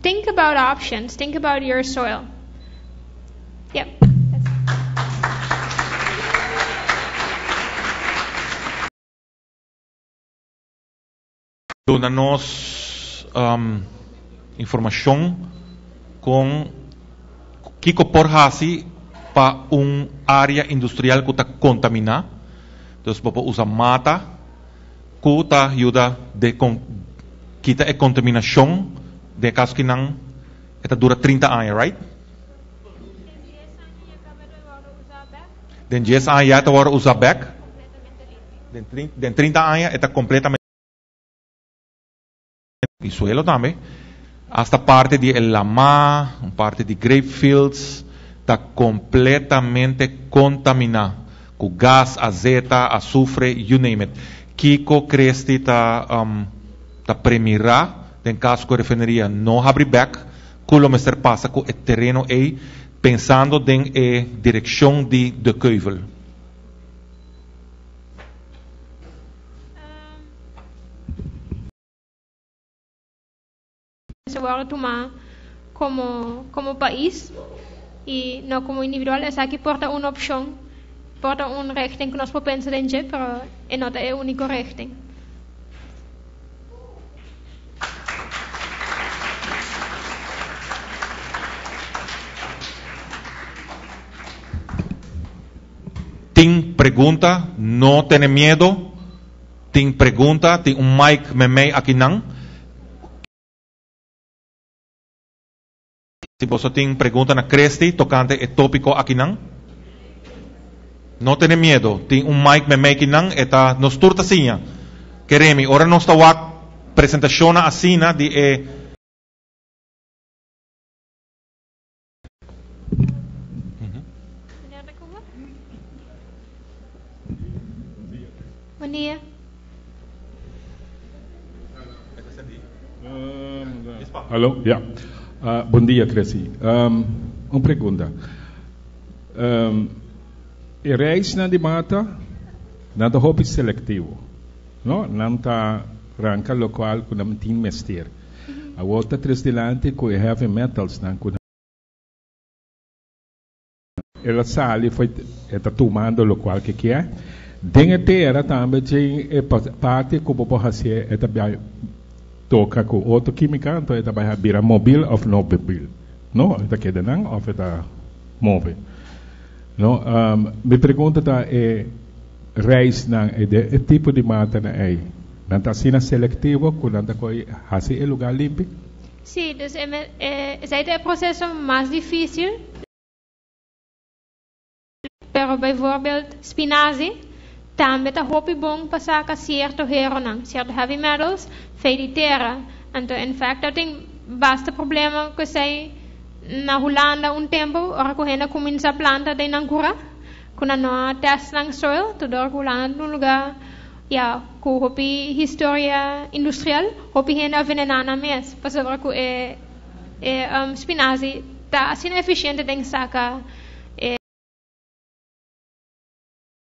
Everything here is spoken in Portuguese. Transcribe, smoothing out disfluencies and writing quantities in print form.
think about options. Think about your soil. Yep. Dona-nos informação com Kiko Porhasi para área industrial que está contaminada. Então, você usa mata que está ajuda de quitar a contaminação de caso que não dura 30 anos, right? Den 10 anos já está usar back. Den 30 anos está completamente il suelo também, hasta parte de Lamar, parte de Grapefields, está completamente contaminado com gás, azeta, azufre, you name it. Kiko Cresti está premirar, em caso que a refineria não abre back, que o mestre passa com o terreno aí, pensando em direção de Keuvel. Se va a tomar como país y no como individual. Es aquí porta una opción, porta un rechten que nos puede pensar en je, pero no es el único rechten. Tem pergunta, não tenha medo. Tem pergunta, tem mic me aqui não. Se você tem pergunta na Cresti, tocante o tópico aqui não tenha medo. Tem mic me aqui não, eta nos turta sinha. Queremos, ora nós está a apresentação assim de Bom dia. Alô? Yeah. Bom dia, Cressy. Uma pergunta. A reis na de mata, não é hobby seletivo. Não está ranca local que não tem mestre. A outra três delante que heavy metals não que ela sale foi está tomando local que é. Dentro terra também tem parte que o povo fazer é também toca com outra química, então é também vira móvel ou não móvel. Não, é que não ou é móvel. Não, me pergunta é reis não é tipo de mata não é. Não está sendo seletivo quando está com fazer o lugar limpo. Sí, dus es el proceso más difícil. Pero bijvoorbeeld spinazie, também está hopi bom passar com certo heronang, certo heavy metals, feritera. Então, in fact, tem bastante problema que sei na Holanda tempo, ora que ainda começa a planta de nancura, quando não test nang soil, tudo Holanda num lugar, com hopi história industrial, hopi ainda venenana mesmo, para saber que spinazie está assim eficiente de sacar